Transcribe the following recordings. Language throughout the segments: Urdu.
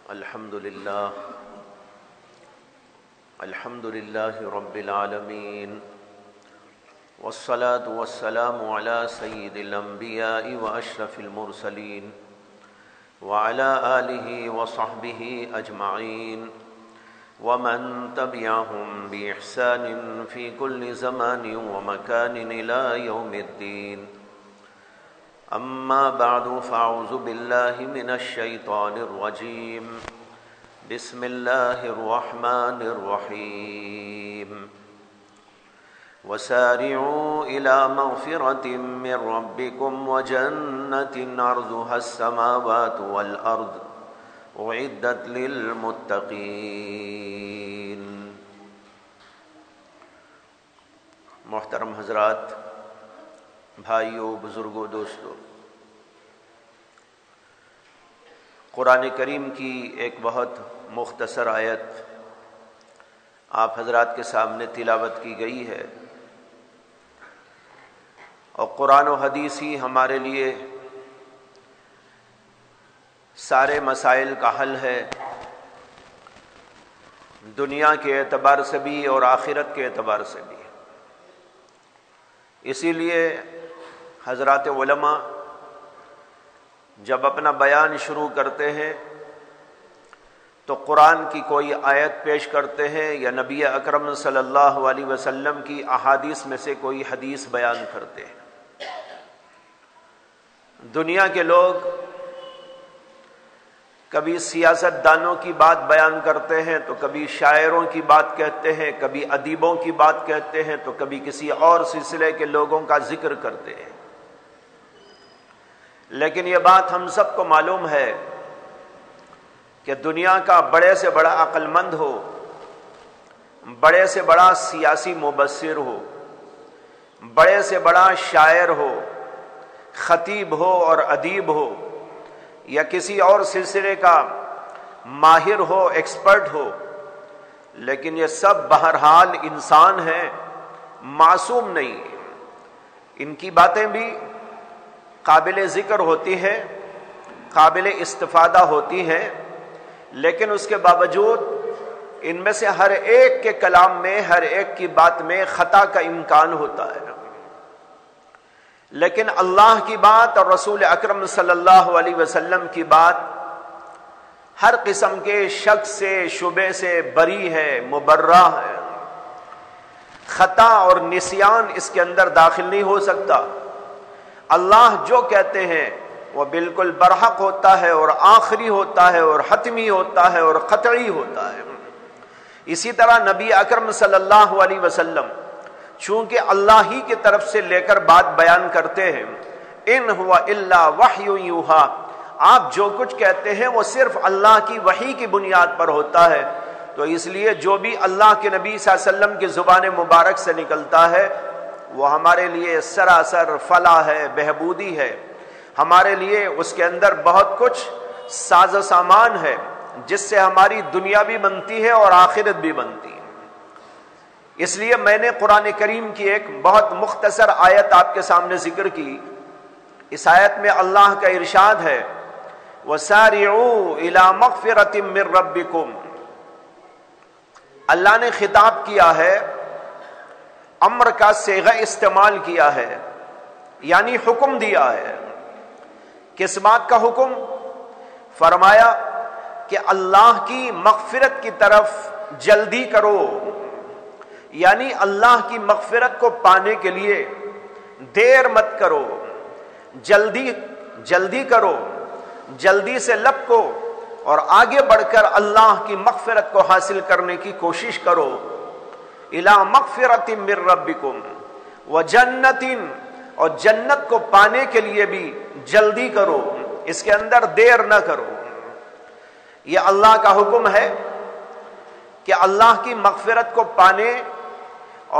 الحمد لله رب العالمين والصلاة والسلام على سيد الأنبياء وأشرف المرسلين وعلى آله وصحبه أجمعين ومن تبعهم بإحسان في كل زمان ومكان إلى يوم الدين. أما بعد فأعوذ بالله من الشيطان الرجيم. بسم الله الرحمن الرحيم. وسارعوا إلى مغفرة من ربكم وجنة عرضها السماوات والأرض أعدت للمتقين. محترم حضرات، بھائیوں، بزرگوں، دوستوں، قرآن کریم کی ایک بہت مختصر آیت آپ حضرات کے سامنے تلاوت کی گئی ہے، اور قرآن و حدیث ہی ہمارے لیے سارے مسائل کا حل ہے، دنیا کے اعتبار سے بھی اور آخرت کے اعتبار سے بھی. اسی لیے حضرات علماء جب اپنا بیان شروع کرتے ہیں تو قرآن کی کوئی آیت پیش کرتے ہیں یا نبی اکرم صلی اللہ علیہ وسلم کی احادیث میں سے کوئی حدیث بیان کرتے ہیں. دنیا کے لوگ کبھی سیاست دانوں کی بات بیان کرتے ہیں تو کبھی شاعروں کی بات کہتے ہیں، کبھی ادیبوں کی بات کہتے ہیں، تو کبھی کسی اور سلسلے کے لوگوں کا ذکر کرتے ہیں. لیکن یہ بات ہم سب کو معلوم ہے کہ دنیا کا بڑے سے بڑا عقل مند ہو، بڑے سے بڑا سیاسی مبصر ہو، بڑے سے بڑا شاعر ہو، خطیب ہو اور ادیب ہو، یا کسی اور سلسلے کا ماہر ہو، ایکسپرٹ ہو، لیکن یہ سب بہرحال انسان ہیں، معصوم نہیں. ان کی باتیں بھی قابل ذکر ہوتی ہیں، قابل استفادہ ہوتی ہیں، لیکن اس کے باوجود ان میں سے ہر ایک کے کلام میں، ہر ایک کی بات میں خطا کا امکان ہوتا ہے. لیکن اللہ کی بات اور رسول اکرم صلی اللہ علیہ وسلم کی بات ہر قسم کے شک سے، شبہ سے بری ہے، مبرہ ہے. خطا اور نسیان اس کے اندر داخل نہیں ہو سکتا. اللہ جو کہتے ہیں وہ بالکل برحق ہوتا ہے اور آخری ہوتا ہے اور حتمی ہوتا ہے اور قطعی ہوتا ہے. اسی طرح نبی اکرم صلی اللہ علیہ وسلم چونکہ اللہ ہی کی طرف سے لے کر بات بیان کرتے ہیں، ان ہوا الا وحی یوحا، آپ جو کچھ کہتے ہیں وہ صرف اللہ کی وحی کی بنیاد پر ہوتا ہے. تو اس لیے جو بھی اللہ کے نبی صلی اللہ علیہ وسلم کی زبان مبارک سے نکلتا ہے وہ ہمارے لیے سراسر فلاح ہے، بہبودی ہے. ہمارے لیے اس کے اندر بہت کچھ ساز و سامان ہے جس سے ہماری دنیا بھی بنتی ہے اور آخرت بھی بنتی ہے. اس لیے میں نے قرآن کریم کی ایک بہت مختصر آیت آپ کے سامنے ذکر کی. اس آیت میں اللہ کا ارشاد ہے وَسَارِعُوا إِلَى مَغْفِرَةٍ مِّن رَبِّكُمْ. اللہ نے خطاب کیا ہے، امر کا صیغہ استعمال کیا ہے، یعنی حکم دیا ہے. کس بات کا حکم؟ فرمایا کہ اللہ کی مغفرت کی طرف جلدی کرو، یعنی اللہ کی مغفرت کو پانے کے لیے دیر مت کرو، جلدی کرو، جلدی سے لپکو اور آگے بڑھ کر اللہ کی مغفرت کو حاصل کرنے کی کوشش کرو. الی مغفرۃ من ربکم وجنۃ، اور جنت کو پانے کے لیے بھی جلدی کرو، اس کے اندر دیر نہ کرو. یہ اللہ کا حکم ہے کہ اللہ کی مغفرت کو پانے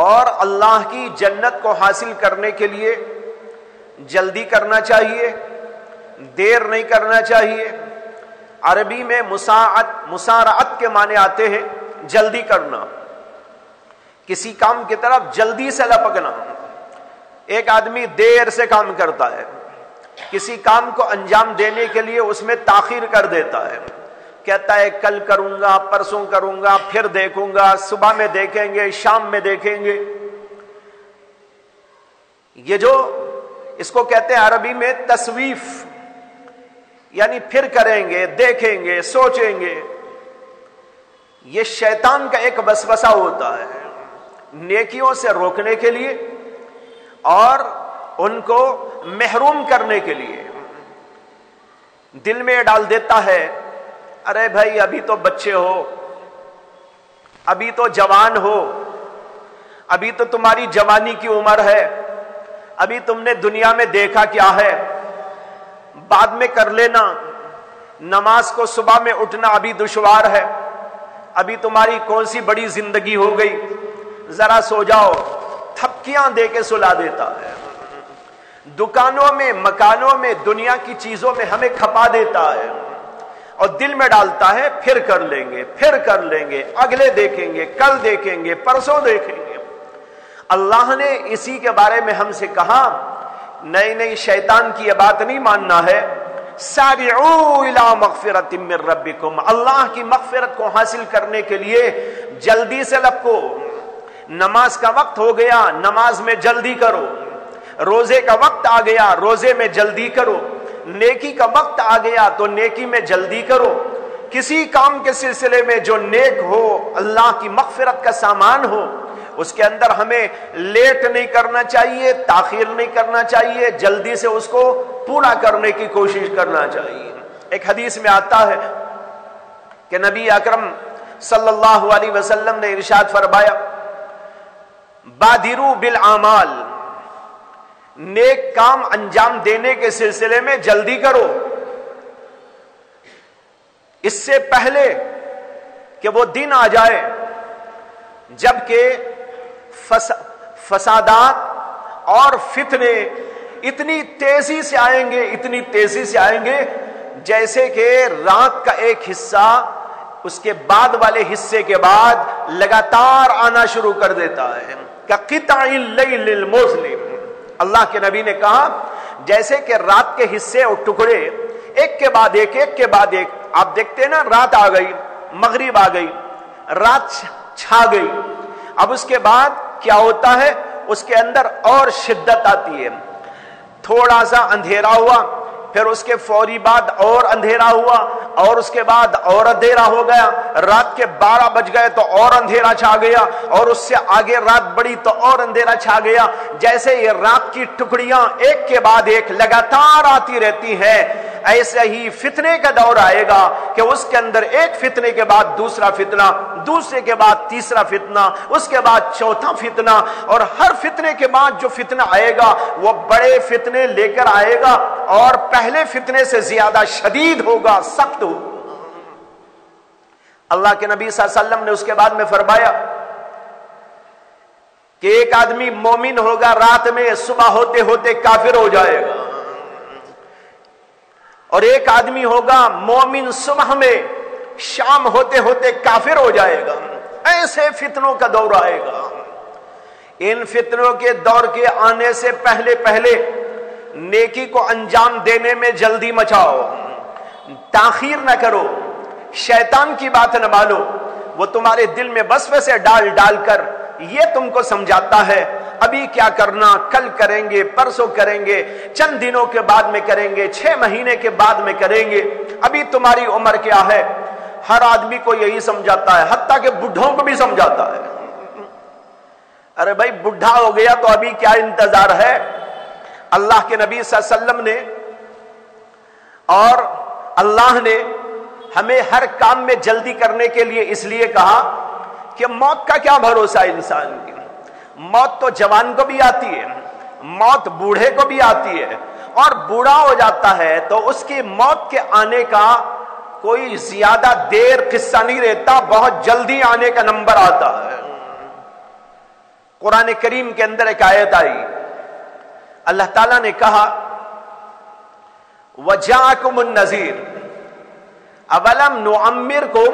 اور اللہ کی جنت کو حاصل کرنے کے لیے جلدی کرنا چاہیے، دیر نہیں کرنا چاہیے. عربی میں مسارعت کے معنی آتے ہیں جلدی کرنا، کسی کام کی طرف جلدی سے لپکنا. ایک آدمی دیر سے کام کرتا ہے، کسی کام کو انجام دینے کے لیے اس میں تاخیر کر دیتا ہے، کہتا ہے کل کروں گا، پرسوں کروں گا، پھر دیکھوں گا، صبح میں دیکھیں گے، شام میں دیکھیں گے. یہ جو اس کو کہتے ہیں عربی میں تسویف، یعنی پھر کریں گے، دیکھیں گے، سوچیں گے. یہ شیطان کا ایک وسوسہ ہوتا ہے نیکیوں سے روکنے کے لیے اور ان کو محروم کرنے کے لیے. دل میں ڈال دیتا ہے ارے بھائی ابھی تو بچے ہو، ابھی تو جوان ہو، ابھی تو تمہاری جوانی کی عمر ہے، ابھی تم نے دنیا میں دیکھا کیا ہے، بعد میں کر لینا. نماز کو صبح میں اٹھنا ابھی دشوار ہے، ابھی تمہاری کون سی بڑی زندگی ہو گئی، ذرا سو جاؤ. تھپکیاں دے کے سلا دیتا ہے. دکانوں میں، مکانوں میں، دنیا کی چیزوں میں ہمیں کھپا دیتا ہے اور دل میں ڈالتا ہے پھر کر لیں گے، پھر کر لیں گے، اگلے دیکھیں گے، کل دیکھیں گے، پرسوں دیکھیں گے. اللہ نے اسی کے بارے میں ہم سے کہا نہیں نہیں، شیطان کی یہ بات نہیں ماننا ہے. سارعوا الی مغفرۃ من ربکم، اللہ کی مغفرت کو حاصل کرنے کے لیے جلدی سے لپکو. نماز کا وقت ہو گیا، نماز میں جلدی کرو. روزے کا وقت آ گیا، روزے میں جلدی کرو. نیکی کا وقت آ گیا تو نیکی میں جلدی کرو. کسی کام کے سلسلے میں جو نیک ہو، اللہ کی مغفرت کا سامان ہو، اس کے اندر ہمیں لیٹ نہیں کرنا چاہیے، تاخیر نہیں کرنا چاہیے، جلدی سے اس کو پورا کرنے کی کوشش کرنا چاہیے. ایک حدیث میں آتا ہے کہ نبی اکرم صلی اللہ علیہ وسلم نے ارشاد فرمایا بادروا بالاعمال، نیک کام انجام دینے کے سلسلے میں جلدی کرو اس سے پہلے کہ وہ دن آ جائے جبکہ فسادات اور فتنے اتنی تیزی سے آئیں گے، اتنی تیزی سے آئیں گے جیسے کہ رات کا ایک حصہ اس کے بعد والے حصے کے بعد لگاتار آنا شروع کر دیتا ہے. کقطع اللیل المظلم، اللہ کے نبی نے کہا جیسے کہ رات کے حصے اور ٹکڑے ایک کے بعد ایک، ایک کے بعد ایک. آپ دیکھتے ہیں نا، رات آ گئی، مغرب آ گئی، رات چھا گئی، اب اس کے بعد کیا ہوتا ہے، اس کے اندر اور شدت آتی ہے. تھوڑا سا اندھیرا ہوا، پھر اس کے فوری بعد اور اندھیرا ہوا، اور اس کے بعد اور اندھیرا ہو گیا. رات کے 12 بج گئے تو اور اندھیرا چھا گیا، اور اس سے آگے رات بڑی تو اور اندھیرا چھا گیا. جیسے یہ رات کی ٹکڑیاں ایک کے بعد ایک لگاتار آتی رہتی ہیں، ایسے ہی فتنے کا دور آئے گا کہ اس کے اندر ایک فتنے کے بعد دوسرا فتنہ، دوسرے کے بعد تیسرا فتنہ، اس کے بعد چوتھا فتنہ، اور ہر فتنے کے بعد جو فتنہ آئے گا وہ بڑے فتنے لے کر آئے گا، اور پہلے فتنے سے زیادہ شدید ہوگا، سخت ہوگا. اللہ کے نبی صلی اللہ علیہ وسلم نے اس کے بعد میں فرمایا کہ ایک آدمی مومن ہوگا رات میں، صبح ہوتے ہوتے کافر ہو جائے گا، اور ایک آدمی ہوگا مومن صبح میں، شام ہوتے ہوتے کافر ہو جائے گا. ایسے فتنوں کا دور آئے گا. ان فتنوں کے دور کے آنے سے پہلے پہلے نیکی کو انجام دینے میں جلدی مچاؤ، تاخیر نہ کرو. شیطان کی بات نہ مانو، وہ تمہارے دل میں وسوسے ڈال ڈال کر یہ تم کو سمجھاتا ہے ابھی کیا کرنا، کل کریں گے، پرسوں کریں گے، چند دنوں کے بعد میں کریں گے، 6 مہینے کے بعد میں کریں گے، ابھی تمہاری عمر کیا ہے. ہر آدمی کو یہی سمجھاتا ہے، حتیٰ کہ بڈھوں کو بھی سمجھاتا ہے. ارے بھائی بڈھا ہو گیا تو ابھی کیا انتظار ہے. اللہ کے نبی صلی اللہ علیہ وسلم نے اور اللہ نے ہمیں ہر کام میں جلدی کرنے کے لیے اس لیے کہا کہ موت کا کیا بھروسہ انسان کی. موت تو جوان کو بھی آتی ہے، موت بوڑھے کو بھی آتی ہے، اور بوڑھا ہو جاتا ہے تو اس کی موت کے آنے کا کوئی زیادہ دیر قصہ نہیں رہتا، بہت جلدی آنے کا نمبر آتا ہے. قرآن کریم کے اندر ایک آیت آئی، اللہ تعالیٰ نے کہا وَجَاءَكُمُ النَّذِيرُ اَوَلَمْ نُعَمِّرْكُمْ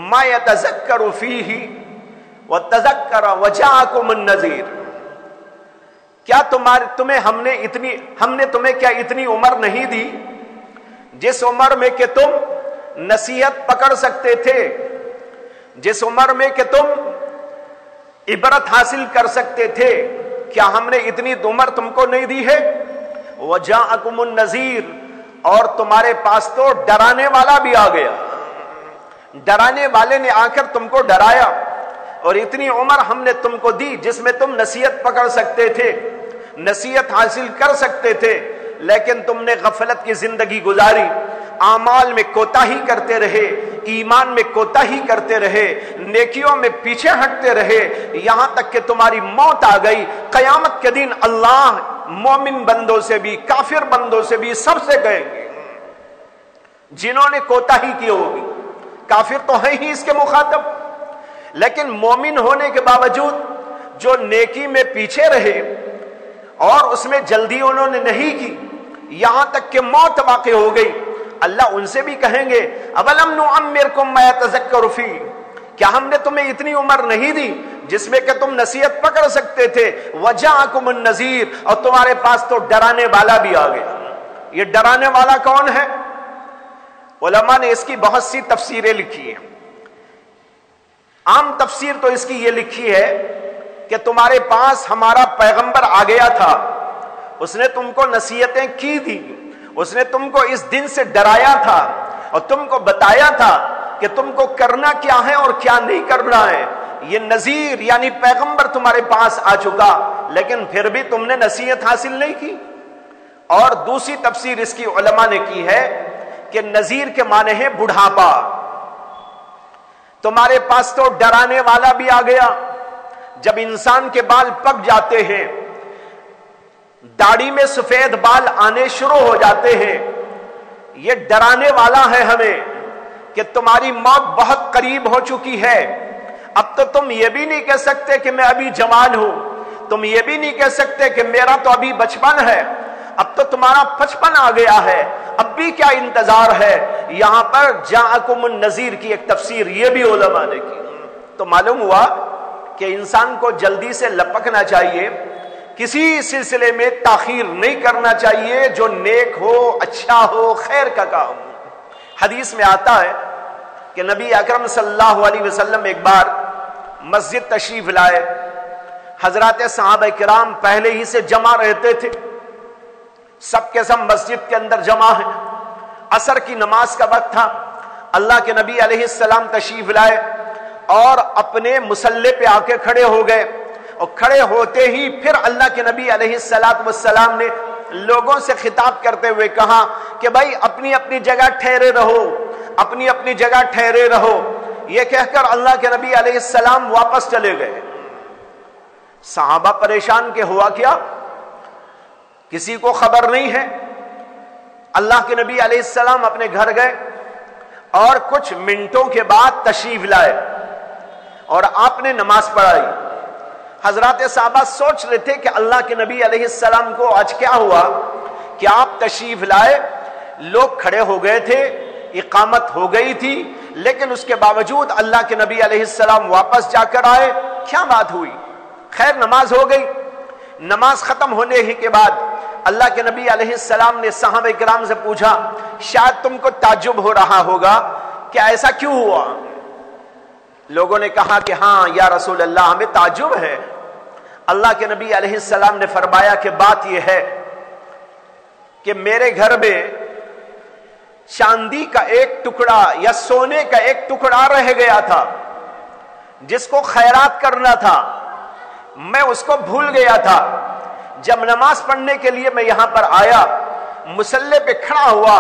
مَا يَتَذَكَّرُ فِيهِ وَتَذَكَّرَ وَجَاءَكُمُ النَّذِيرُ. کیا ہم نے تمہیں کیا اتنی عمر نہیں دی جس عمر میں کہ تم نصیحت پکڑ سکتے تھے، جس عمر میں کہ تم عبرت حاصل کر سکتے تھے، کیا ہم نے اتنی عمر تم کو نہیں دی ہے؟ وجاءکم النذیر، اور تمہارے پاس تو ڈرانے والا بھی آ گیا، ڈرانے والے نے آ کر تم کو ڈرایا، اور اتنی عمر ہم نے تم کو دی جس میں تم نصیحت پکڑ سکتے تھے، نصیحت حاصل کر سکتے تھے، لیکن تم نے غفلت کی زندگی گزاری، اعمال میں کوتاہی کرتے رہے، ایمان میں کوتاہی کرتے رہے، نیکیوں میں پیچھے ہٹتے رہے، یہاں تک کہ تمہاری موت آ گئی۔ قیامت کے دن اللہ مومن بندوں سے بھی، کافر بندوں سے بھی، سب سے کہیں گے جنہوں نے کوتاہی کی ہوگی۔ کافر تو ہے ہی اس کے مخاطب، لیکن مومن ہونے کے باوجود جو نیکی میں پیچھے رہے اور اس میں جلدی انہوں نے نہیں کی، یہاں تک کہ موت واقع ہو گئی، اللہ ان سے بھی کہیں گے اولم نعمرکم ما یتذکر فی، کیا ہم نے تمہیں اتنی عمر نہیں دی جس میں کہ تم نصیحت پکڑ سکتے تھے؟ وجاءکم النذیر، اور تمہارے پاس تو ڈرانے والا بھی آ گیا۔ یہ ڈرانے والا کون ہے؟ علماء نے اس کی بہت سی تفسیریں لکھی ہیں۔ عام تفسیر تو اس کی یہ لکھی ہے کہ تمہارے پاس ہمارا پیغمبر آ گیا تھا، اس نے تم کو نصیحتیں کی تھی، اس نے تم کو اس دن سے ڈرایا تھا اور تم کو بتایا تھا کہ تم کو کرنا کیا ہے اور کیا نہیں کرنا ہے۔ یہ نذیر یعنی پیغمبر تمہارے پاس آ چکا، لیکن پھر بھی تم نے نصیحت حاصل نہیں کی۔ اور دوسری تفسیر اس کی علماء نے کی ہے کہ نذیر کے معنی ہے بڑھاپا، تمہارے پاس تو ڈرانے والا بھی آ گیا۔ جب انسان کے بال پک جاتے ہیں، داڑھی میں سفید بال آنے شروع ہو جاتے ہیں، یہ ڈرانے والا ہے ہمیں کہ تمہاری موت بہت قریب ہو چکی ہے۔ اب تو تم یہ بھی نہیں کہہ سکتے کہ میں ابھی جوان ہوں، تم یہ بھی نہیں کہہ سکتے کہ میرا تو ابھی بچپن ہے، اب تو تمہارا 55 آ گیا ہے، اب بھی کیا انتظار ہے؟ یہاں پر جاءکم النذیر کی ایک تفسیر یہ بھی علماء نے کی۔ تو معلوم ہوا کہ انسان کو جلدی سے لپکنا چاہیے، کسی سلسلے میں تاخیر نہیں کرنا چاہیے، جو نیک ہو، اچھا ہو، خیر کا کام۔ حدیث میں آتا ہے کہ نبی اکرم صلی اللہ علیہ وسلم ایک بار مسجد تشریف لائے، حضرات صحابہ کرام پہلے ہی سے جمع رہتے تھے، سب کے سب مسجد کے اندر جمع ہیں۔ عصر کی نماز کا وقت تھا، اللہ کے نبی علیہ السلام تشریف لائے اور اپنے مصلی پہ آ کے کھڑے ہو گئے، اور کھڑے ہوتے ہی پھر اللہ کے نبی علیہ السلام نے لوگوں سے خطاب کرتے ہوئے کہا کہ بھائی اپنی اپنی جگہ ٹھہرے رہو، اپنی اپنی جگہ ٹھہرے رہو۔ یہ کہہ کر اللہ کے نبی علیہ السلام واپس چلے گئے۔ صحابہ پریشان کہ ہوا کیا، کسی کو خبر نہیں ہے۔ اللہ کے نبی علیہ السلام اپنے گھر گئے اور کچھ منٹوں کے بعد تشریف لائے اور آپ نے نماز پڑھائی۔ حضرات صحابہ سوچ رہے تھے کہ اللہ کے نبی علیہ السلام کو آج کیا ہوا کہ آپ تشریف لائے، لوگ کھڑے ہو گئے تھے، اقامت ہو گئی تھی، لیکن اس کے باوجود اللہ کے نبی علیہ السلام واپس جا کر آئے، کیا بات ہوئی؟ خیر نماز ہو گئی۔ نماز ختم ہونے ہی کے بعد اللہ کے نبی علیہ السلام نے صحابہ کرام سے پوچھا، شاید تم کو تعجب ہو رہا ہوگا کہ ایسا کیوں ہوا؟ لوگوں نے کہا کہ ہاں یا رسول اللہ ہمیں تعجب ہے۔ اللہ کے نبی علیہ السلام نے فرمایا کہ بات یہ ہے کہ میرے گھر میں چاندی کا ایک ٹکڑا یا سونے کا ایک ٹکڑا رہ گیا تھا، جس کو خیرات کرنا تھا، میں اس کو بھول گیا تھا۔ جب نماز پڑھنے کے لیے میں یہاں پر آیا، مصلی پہ کھڑا ہوا،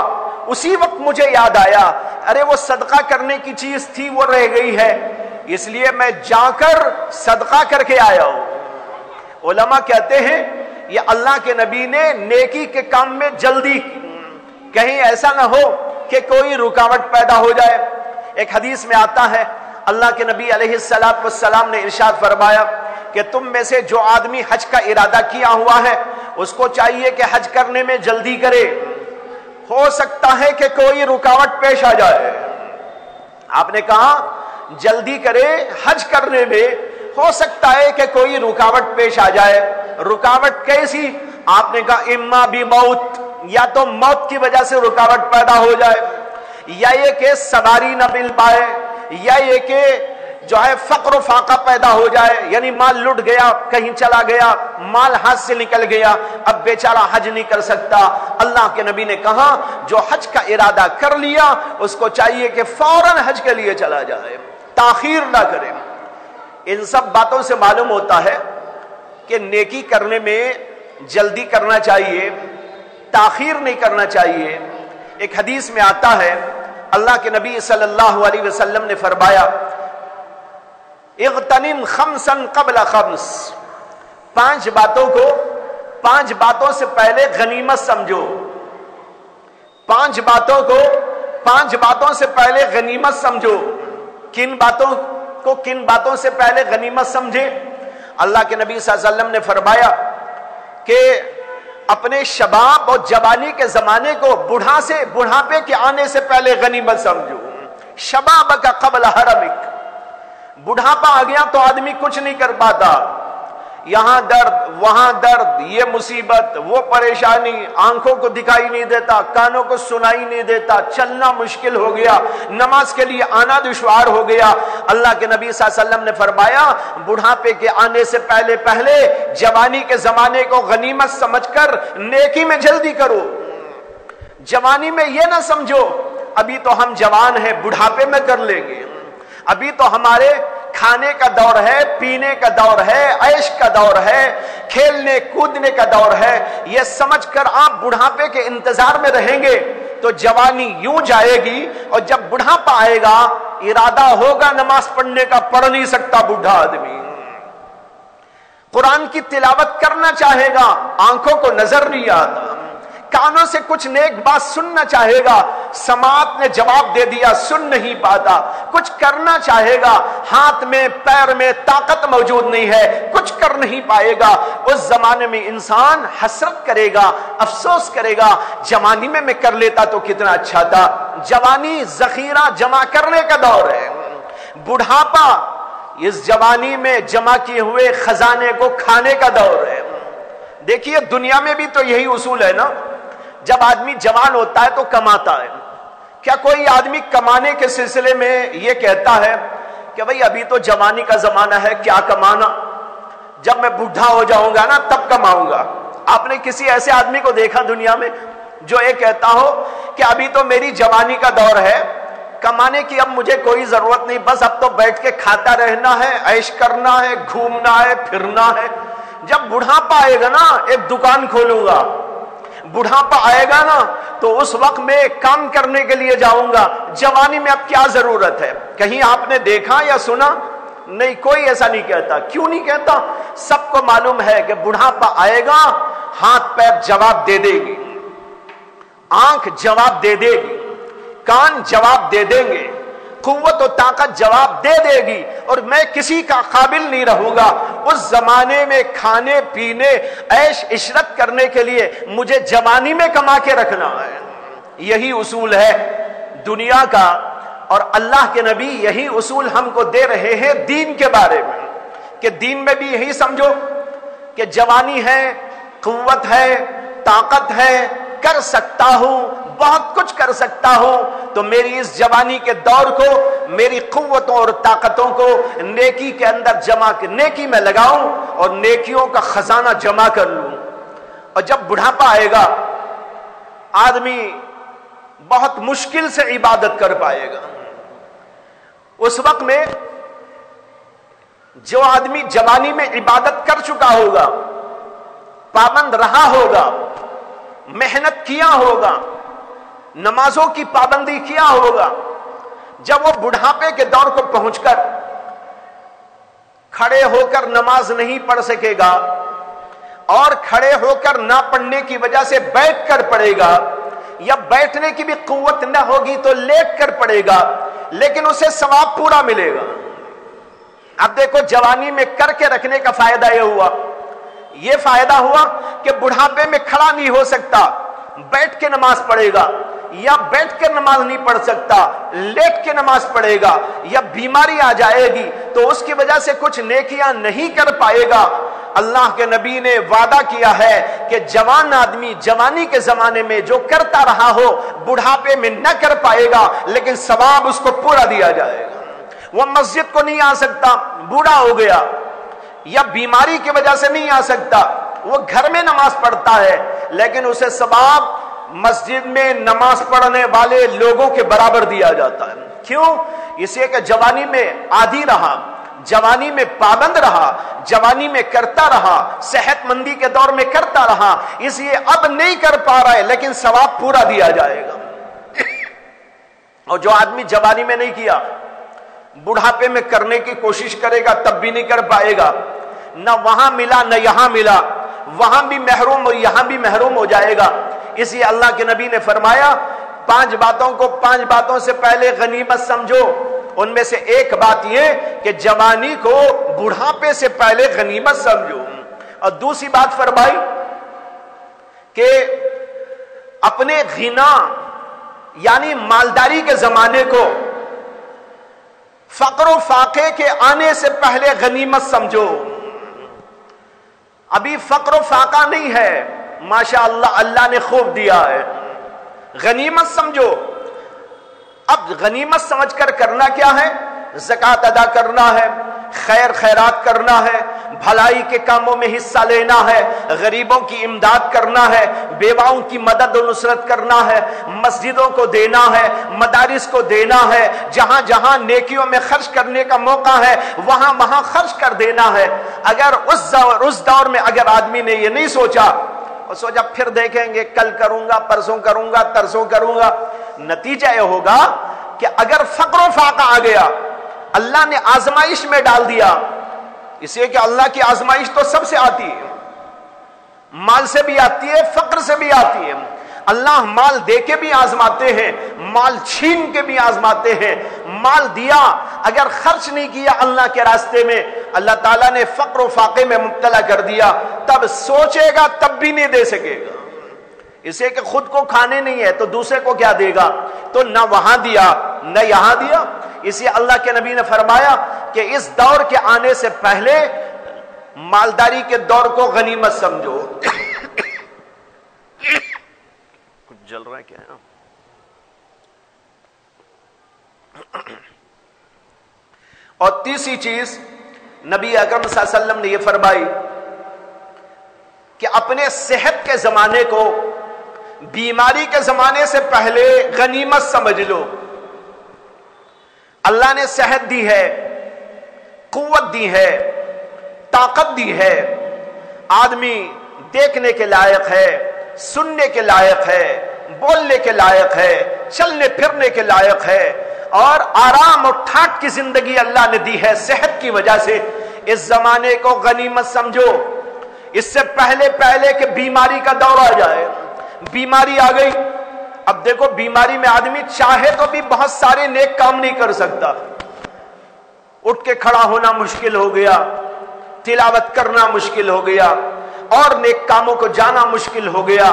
اسی وقت مجھے یاد آیا ارے وہ صدقہ کرنے کی چیز تھی، وہ رہ گئی ہے، اس لیے میں جا کر صدقہ کر کے آیا ہوں۔ علماء کہتے ہیں یہ اللہ کے نبی نے نیکی کے کام میں جلدی کی، کہیں ایسا نہ ہو کہ کوئی رکاوٹ پیدا ہو جائے۔ ایک حدیث میں آتا ہے اللہ کے نبی علیہ السلام نے ارشاد فرمایا کہ تم میں سے جو آدمی حج کا ارادہ کیا ہوا ہے اس کو چاہیے کہ حج کرنے میں جلدی کرے، ہو سکتا ہے کہ کوئی رکاوٹ پیش آ جائے۔ آپ نے کہا جلدی کرے حج کرنے میں، ہو سکتا ہے کہ کوئی رکاوٹ پیش آ جائے۔ رکاوٹ کیسی؟ آپ نے کہا اما بھی موت، یا تو موت کی وجہ سے رکاوٹ پیدا ہو جائے، یا یہ کہ سواری نہ مل پائے، یا یہ کہ جو ہے فقر و فاقہ پیدا ہو جائے، یعنی مال لٹ گیا، کہیں چلا گیا، مال ہاتھ سے نکل گیا، اب بیچارہ حج نہیں کر سکتا۔ اللہ کے نبی نے کہا جو حج کا ارادہ کر لیا اس کو چاہیے کہ فوراً حج کے لیے چلا جائے، تاخیر نہ کرے۔ ان سب باتوں سے معلوم ہوتا ہے کہ نیکی کرنے میں جلدی کرنا چاہیے، تاخیر نہیں کرنا چاہیے۔ ایک حدیث میں آتا ہے اللہ کے نبی صلی اللہ علیہ وسلم نے فرمایا اغتنم خمسا قبل خمس، پانچ باتوں سے پہلے غنیمت سمجھو، پانچ باتوں سے پہلے غنیمت سمجھو۔ کن باتوں سے پہلے غنیمت سمجھے؟ اللہ کے نبی صلی اللہ علیہ وسلم نے فرمایا کہ اپنے شباب اور جوانی کے زمانے کو بڑھاپے کے آنے سے پہلے غنیمت سمجھو۔ شباب کا قبل حرمک، بڑھاپا آ گیا تو آدمی کچھ نہیں کر پاتا، یہاں درد وہاں درد، یہ مصیبت وہ پریشانی، آنکھوں کو دکھائی نہیں دیتا، کانوں کو سنائی نہیں دیتا، چلنا مشکل ہو گیا، نماز کے لیے آنا دشوار ہو گیا۔ اللہ کے نبی صلی اللہ علیہ وسلم نے فرمایا بڑھاپے کے آنے سے پہلے جوانی کے زمانے کو غنیمت سمجھ کر نیکی میں جلدی کرو۔ جوانی میں یہ نہ سمجھو ابھی تو ہم جوان ہیں، بڑھاپے میں کر لیں گے، ابھی تو ہمارے کھانے کا دور ہے، پینے کا دور ہے، عیش کا دور ہے، کھیلنے کودنے کا دور ہے، یہ سمجھ کر آپ بڑھاپے کے انتظار میں رہیں گے تو جوانی یوں جائے گی، اور جب بڑھاپا آئے گا ارادہ ہوگا نماز پڑھنے کا، پڑھ نہیں سکتا بوڑھا آدمی، قرآن کی تلاوت کرنا چاہے گا، آنکھوں کو نظر نہیں آتا، کانوں سے کچھ نیک بات سننا چاہے گا، سماعت نے جواب دے دیا سن نہیں پاتا، کچھ کرنا چاہے گا، ہاتھ میں پیر میں طاقت موجود نہیں ہے، کچھ کر نہیں پائے گا۔ اس زمانے میں انسان حسرت کرے گا، افسوس کرے گا جوانی میں کر لیتا تو کتنا اچھا تھا۔ جوانی ذخیرہ جمع کرنے کا دور ہے، بڑھاپا اس جوانی میں جمع کیے ہوئے خزانے کو کھانے کا دور ہے۔ دیکھیے دنیا میں بھی تو یہی اصول ہے نا، جب آدمی جوان ہوتا ہے تو کماتا ہے۔ کیا کوئی آدمی کمانے کے سلسلے میں یہ کہتا ہے کہ بھئی ابھی تو جوانی کا زمانہ ہے کیا کمانا، جب میں بوڑھا ہو جاؤں گا نا تب کماؤں گا؟ آپ نے کسی ایسے آدمی کو دیکھا دنیا میں جو یہ کہتا ہو کہ ابھی تو میری جوانی کا دور ہے، کمانے کی اب مجھے کوئی ضرورت نہیں، بس اب تو بیٹھ کے کھاتا رہنا ہے، عیش کرنا ہے، گھومنا ہے، پھرنا ہے، جب بڑھاپا آئے گا نا ایک دکان کھولوں گا، بڑھاپا آئے گا نا تو اس وقت میں کام کرنے کے لیے جاؤں گا، جوانی میں اب کیا ضرورت ہے؟ کہیں آپ نے دیکھا یا سنا؟ نہیں، کوئی ایسا نہیں کہتا۔ کیوں نہیں کہتا؟ سب کو معلوم ہے کہ بڑھاپا آئے گا، ہاتھ پیر جواب دے دے گی، آنکھ جواب دے دے گی، کان جواب دے دیں گے، قوت و طاقت جواب دے دے گی، اور میں کسی کا قابل نہیں رہوں گا۔ اس زمانے میں کھانے پینے عیش عشرت کرنے کے لیے مجھے جوانی میں کما کے رکھنا ہے۔ یہی اصول ہے دنیا کا، اور اللہ کے نبی یہی اصول ہم کو دے رہے ہیں دین کے بارے میں، کہ دین میں بھی یہی سمجھو کہ جوانی ہے، قوت ہے، طاقت ہے، کر سکتا ہوں، بہت کچھ کر سکتا ہوں، تو میری اس جوانی کے دور کو، میری قوتوں اور طاقتوں کو نیکی کے اندر نیکی میں لگاؤں اور نیکیوں کا خزانہ جمع کر لوں۔ اور جب بڑھاپا آئے گا آدمی بہت مشکل سے عبادت کر پائے گا۔ اس وقت میں جو آدمی جوانی میں عبادت کر چکا ہوگا، پابند رہا ہوگا، محنت کیا ہوگا، نمازوں کی پابندی کیا ہوگا، جب وہ بڑھاپے کے دور کو پہنچ کر کھڑے ہو کر نماز نہیں پڑھ سکے گا، اور کھڑے ہو کر نہ پڑھنے کی وجہ سے بیٹھ کر پڑھے گا، یا بیٹھنے کی بھی قوت نہ ہوگی تو لیٹ کر پڑھے گا، لیکن اسے ثواب پورا ملے گا۔ اب دیکھو جوانی میں کر کے رکھنے کا فائدہ یہ فائدہ ہوا کہ بڑھاپے میں کھڑا نہیں ہو سکتا، بیٹھ کے نماز پڑھے گا، یا بیٹھ کے نماز نہیں پڑھ سکتا، لیٹ کے نماز پڑھے گا، یا بیماری آ جائے گی تو اس کی وجہ سے کچھ نیکیاں نہیں کر پائے گا۔ اللہ کے نبی نے وعدہ کیا ہے کہ جوان آدمی جوانی کے زمانے میں جو کرتا رہا ہو بڑھاپے میں نہ کر پائے گا، لیکن ثواب اس کو پورا دیا جائے گا۔ وہ مسجد کو نہیں آ سکتا، بوڑھا ہو گیا یا بیماری کی وجہ سے نہیں آ سکتا، وہ گھر میں نماز پڑھتا ہے، لیکن اسے ثواب مسجد میں نماز پڑھنے والے لوگوں کے برابر دیا جاتا ہے۔ کیوں؟ اس لیے کہ جوانی میں عادی رہا، جوانی میں پابند رہا، جوانی میں کرتا رہا، صحت مندی کے دور میں کرتا رہا، اس لیے اب نہیں کر پا رہا ہے لیکن ثواب پورا دیا جائے گا۔ اور جو آدمی جوانی میں نہیں کیا، بڑھاپے میں کرنے کی کوشش کرے گا تب بھی نہیں کر پائے گا، نہ وہاں ملا نہ یہاں ملا، وہاں بھی محروم اور یہاں بھی محروم ہو جائے گا۔ اس لیے اللہ کے نبی نے فرمایا 5 باتوں کو 5 باتوں سے پہلے غنیمت سمجھو۔ ان میں سے ایک بات یہ کہ جوانی کو بڑھاپے سے پہلے غنیمت سمجھو، اور دوسری بات فرمائی کہ اپنے غنا یعنی مالداری کے زمانے کو فقر و فاقے کے آنے سے پہلے غنیمت سمجھو۔ ابھی فقر و فاقہ نہیں ہے، ماشاءاللہ اللہ نے خوب دیا ہے، غنیمت سمجھو۔ اب غنیمت سمجھ کر کرنا کیا ہے؟ زکوٰۃ ادا کرنا ہے، خیر خیرات کرنا ہے، بھلائی کے کاموں میں حصہ لینا ہے، غریبوں کی امداد کرنا ہے، بیواؤں کی مدد و نصرت کرنا ہے، مسجدوں کو دینا ہے، مدارس کو دینا ہے، جہاں جہاں نیکیوں میں خرچ کرنے کا موقع ہے وہاں وہاں خرچ کر دینا ہے۔ اگر اس دور میں اگر آدمی نے یہ نہیں سوچا اور سوچا پھر دیکھیں گے، کل کروں گا، پرسوں کروں گا، ترسوں کروں گا، نتیجہ یہ ہوگا کہ اگر فقر و فاقہ آ گیا، اللہ نے آزمائش میں ڈال دیا، اس لیے کہ اللہ کی آزمائش تو سب سے آتی ہے، مال سے بھی آتی ہے، فقر سے بھی آتی ہے۔ اللہ مال دے کے بھی آزماتے ہیں، مال چھین کے بھی آزماتے ہیں۔ مال دیا، اگر خرچ نہیں کیا اللہ کے راستے میں، اللہ تعالیٰ نے فقر و فاقے میں مبتلا کر دیا، تب سوچے گا تب بھی نہیں دے سکے گا۔ اسے کہ خود کو کھانے نہیں ہے تو دوسرے کو کیا دے گا؟ تو نہ وہاں دیا نہ یہاں دیا۔ اسی اللہ کے نبی نے فرمایا کہ اس دور کے آنے سے پہلے مالداری کے دور کو غنیمت سمجھو۔ کچھ جل رہا ہے کیا ہے؟ اور تیسری چیز نبی اکرم صلی اللہ علیہ وسلم نے یہ فرمائی کہ اپنے صحت کے زمانے کو بیماری کے زمانے سے پہلے غنیمت سمجھ لو۔ اللہ نے صحت دی ہے، قوت دی ہے، طاقت دی ہے، آدمی دیکھنے کے لائق ہے، سننے کے لائق ہے، بولنے کے لائق ہے، چلنے پھرنے کے لائق ہے، اور آرام اور ٹھاٹ کی زندگی اللہ نے دی ہے صحت کی وجہ سے۔ اس زمانے کو غنیمت سمجھو، اس سے پہلے کہ بیماری کا دور آ جائے۔ بیماری آ گئی، اب دیکھو بیماری میں آدمی چاہے تو بھی بہت سارے نیک کام نہیں کر سکتا، اٹھ کے کھڑا ہونا مشکل ہو گیا، تلاوت کرنا مشکل ہو گیا، اور نیک کاموں کو جانا مشکل ہو گیا،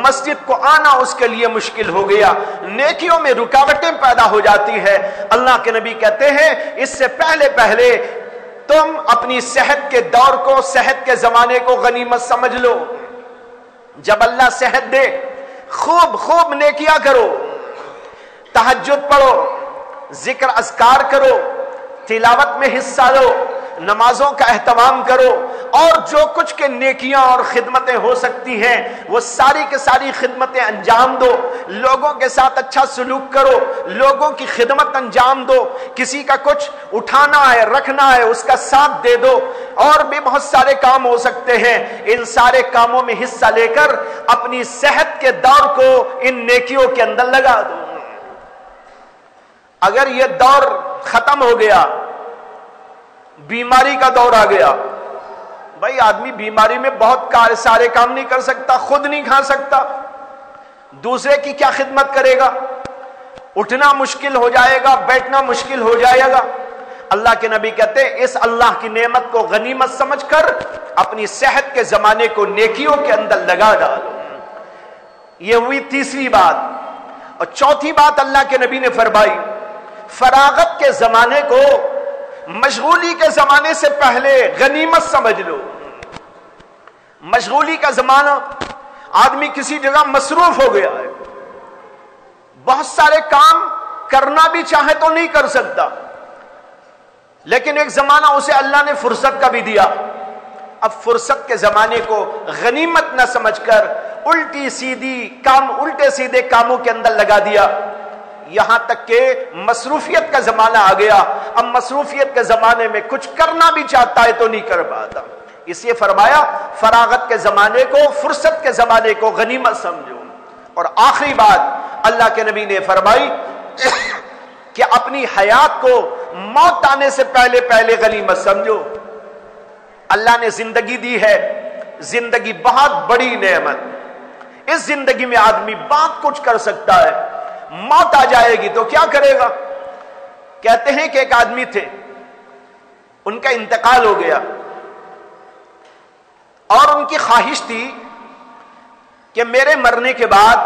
مسجد کو آنا اس کے لیے مشکل ہو گیا، نیکیوں میں رکاوٹیں پیدا ہو جاتی ہے۔ اللہ کے نبی کہتے ہیں اس سے پہلے تم اپنی صحت کے دور کو، صحت کے زمانے کو غنیمت سمجھ لو۔ جب اللہ صحت دے، خوب نیکیاں کرو، تہجد پڑھو، ذکر اذکار کرو، تلاوت میں حصہ لو، نمازوں کا اہتمام کرو، اور جو کچھ کے نیکیاں اور خدمتیں ہو سکتی ہیں وہ ساری کے ساری خدمتیں انجام دو، لوگوں کے ساتھ اچھا سلوک کرو، لوگوں کی خدمت انجام دو، کسی کا کچھ اٹھانا ہے رکھنا ہے اس کا ساتھ دے دو، اور بھی بہت سارے کام ہو سکتے ہیں۔ ان سارے کاموں میں حصہ لے کر اپنی صحت کے دور کو ان نیکیوں کے اندر لگا دو۔ اگر یہ دور ختم ہو گیا، بیماری کا دور آ گیا، بھائی آدمی بیماری میں بہت سارے کام نہیں کر سکتا، خود نہیں کھا سکتا، دوسرے کی کیا خدمت کرے گا؟ اٹھنا مشکل ہو جائے گا، بیٹھنا مشکل ہو جائے گا۔ اللہ کے نبی کہتے ہیں اس اللہ کی نعمت کو غنیمت سمجھ کر اپنی صحت کے زمانے کو نیکیوں کے اندر لگا ڈالو۔ یہ ہوئی تیسری بات۔ اور چوتھی بات اللہ کے نبی نے فرمائی، فراغت کے زمانے کو مشغولی کے زمانے سے پہلے غنیمت سمجھ لو۔ مشغولی کا زمانہ، آدمی کسی جگہ مصروف ہو گیا ہے، بہت سارے کام کرنا بھی چاہے تو نہیں کر سکتا، لیکن ایک زمانہ اسے اللہ نے فرصت کا بھی دیا. اب فرصت کے زمانے کو غنیمت نہ سمجھ کر الٹے سیدھے کاموں کے اندر لگا دیا، یہاں تک کہ مصروفیت کا زمانہ آ گیا. اب مصروفیت کے زمانے میں کچھ کرنا بھی چاہتا ہے تو نہیں کر پاتا. اس لیے فرمایا فراغت کے زمانے کو، فرصت کے زمانے کو غنیمت سمجھو. اور آخری بات اللہ کے نبی نے فرمائی کہ اپنی حیات کو موت آنے سے پہلے پہلے غنیمت سمجھو. اللہ نے زندگی دی ہے، زندگی بہت بڑی نعمت. اس زندگی میں آدمی بہت کچھ کر سکتا ہے. موت آ جائے گی تو کیا کرے گا؟ کہتے ہیں کہ ایک آدمی تھے، ان کا انتقال ہو گیا اور ان کی خواہش تھی کہ میرے مرنے کے بعد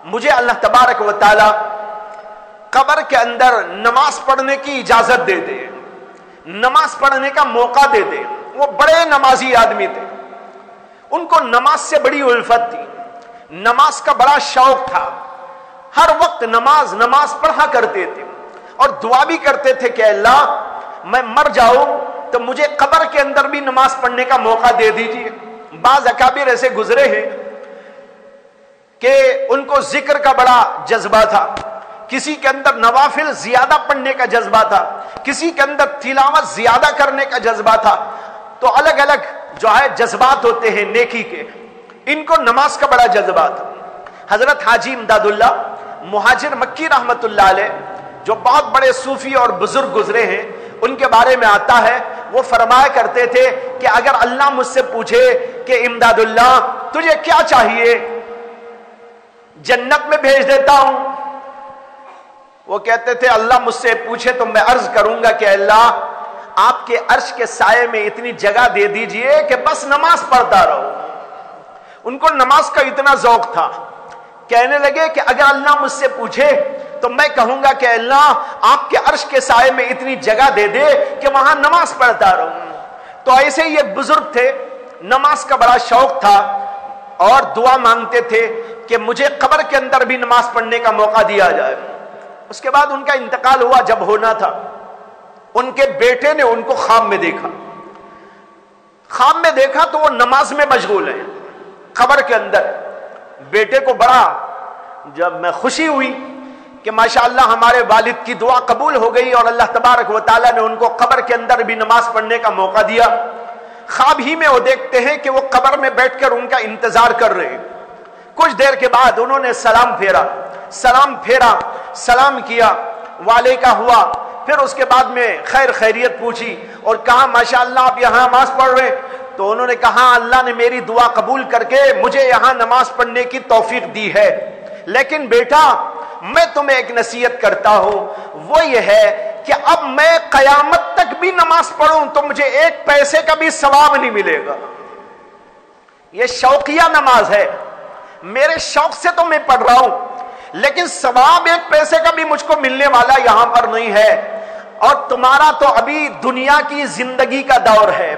مجھے اللہ تبارک و تعالی قبر کے اندر نماز پڑھنے کی اجازت دے دے، نماز پڑھنے کا موقع دے دے. وہ بڑے نمازی آدمی تھے، ان کو نماز سے بڑی الفت تھی، نماز کا بڑا شوق تھا، ہر وقت نماز پڑھا کرتے تھے اور دعا بھی کرتے تھے کہ اللہ میں مر جاؤں تو مجھے قبر کے اندر بھی نماز پڑھنے کا موقع دے دیجیے. بعض اکابر ایسے گزرے ہیں کہ ان کو ذکر کا بڑا جذبہ تھا، کسی کے اندر نوافل زیادہ پڑھنے کا جذبہ تھا، کسی کے اندر تلاوت زیادہ کرنے کا جذبہ تھا. تو الگ الگ جو ہے جذبات ہوتے ہیں نیکی کے. ان کو نماز کا بڑا جذبہ تھا. حضرت حاجی امداد اللہ مہاجر مکی رحمت اللہ علیہ جو بہت بڑے صوفی اور بزرگ گزرے ہیں، ان کے بارے میں آتا ہے وہ فرمایا کرتے تھے کہ اگر اللہ مجھ سے پوچھے کہ امداد اللہ تجھے کیا چاہیے، جنت میں بھیج دیتا ہوں. وہ کہتے تھے اللہ مجھ سے پوچھے تو میں عرض کروں گا کہ اللہ آپ کے عرش کے سائے میں اتنی جگہ دے دیجئے کہ بس نماز پڑھتا رہو. ان کو نماز کا اتنا ذوق تھا، کہنے لگے کہ اگر اللہ مجھ سے پوچھے تو میں کہوں گا کہ اللہ آپ کے عرش کے سائے میں اتنی جگہ دے دے کہ وہاں نماز پڑھتا رہوں. تو ایسے ہی ایک بزرگ تھے، نماز کا بڑا شوق تھا اور دعا مانگتے تھے کہ مجھے قبر کے اندر بھی نماز پڑھنے کا موقع دیا جائے. اس کے بعد ان کا انتقال ہوا. جب ہونا تھا ان کے بیٹے نے ان کو خواب میں دیکھا تو وہ نماز میں مشغول ہیں قبر کے اندر. بیٹے کو بڑا جب میں خوشی ہوئی کہ ماشاءاللہ ہمارے والد کی دعا قبول ہو گئی اور اللہ تبارک و تعالیٰ نے ان کو قبر کے اندر بھی نماز پڑھنے کا موقع دیا. خواب ہی میں وہ دیکھتے ہیں کہ وہ قبر میں بیٹھ کر ان کا انتظار کر رہے ہیں. کچھ دیر کے بعد انہوں نے سلام پھیرا، سلام کیا، والے کا ہوا. پھر اس کے بعد میں خیریت پوچھی اور کہا ماشاءاللہ آپ یہاں نماز پڑھ رہے. تو انہوں نے کہا اللہ نے میری دعا قبول کر کے مجھے یہاں نماز پڑھنے کی توفیق دی ہے، لیکن بیٹا میں تمہیں ایک نصیحت کرتا ہوں، وہ یہ ہے کہ اب میں قیامت تک بھی نماز پڑھوں تو مجھے ایک پیسے کا بھی ثواب نہیں ملے گا. یہ شوقیہ نماز ہے، میرے شوق سے تو میں پڑھ رہا ہوں، لیکن ثواب ایک پیسے کا بھی مجھ کو ملنے والا یہاں پر نہیں ہے. اور تمہارا تو ابھی دنیا کی زندگی کا دور ہے،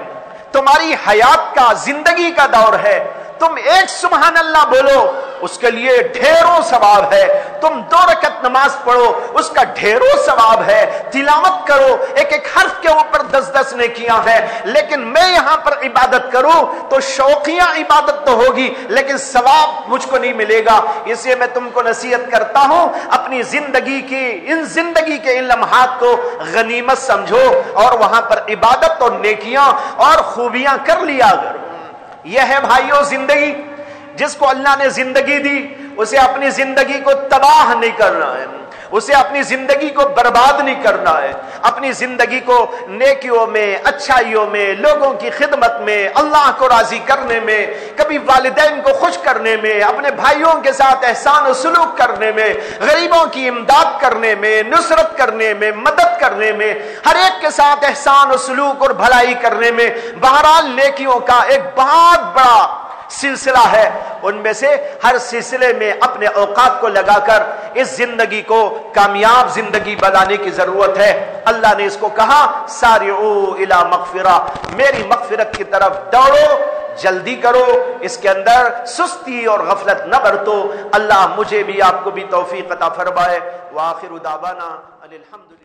تمہاری حیات کا زندگی کا دور ہے. تم ایک سبحان اللہ بولو اس کے لیے ڈھیروں ثواب ہے. تم 2 رکعت نماز پڑھو اس کا ڈھیروں ثواب ہے. تلاوت کرو ایک ایک حرف کے اوپر 10 نیکیاں ہیں. لیکن میں یہاں پر عبادت کروں تو شوقیہ عبادت تو ہوگی لیکن ثواب مجھ کو نہیں ملے گا. اس لیے میں تم کو نصیحت کرتا ہوں اپنی زندگی کے ان لمحات کو غنیمت سمجھو اور وہاں پر عبادت اور نیکیاں اور خوبیاں کر لیا کرو. یہ ہے بھائیو زندگی. جس کو اللہ نے زندگی دی اسے اپنی زندگی کو تباہ نہیں کرنا ہے، اسے اپنی زندگی کو برباد نہیں کرنا ہے. اپنی زندگی کو نیکیوں میں، اچھائیوں میں، لوگوں کی خدمت میں، اللہ کو راضی کرنے میں، کبھی والدین کو خوش کرنے میں، اپنے بھائیوں کے ساتھ احسان و سلوک کرنے میں، غریبوں کی امداد کرنے میں، نصرت کرنے میں، مدد کرنے میں، ہر ایک کے ساتھ احسان و سلوک اور بھلائی کرنے میں، بہرحال نیکیوں کا ایک بہت بڑا سلسلہ ہے. ان میں سے ہر سلسلے میں اپنے اوقات کو لگا کر اس زندگی کو کامیاب زندگی بنانے کی ضرورت ہے. اللہ نے اس کو کہا سارعوا الی مغفرہ، میری مغفرت کی طرف دوڑو، جلدی کرو، اس کے اندر سستی اور غفلت نہ برتو۔ اللہ مجھے بھی آپ کو بھی توفیق عطا فرمائے۔ وآخر دعوانا ان الحمد للہ۔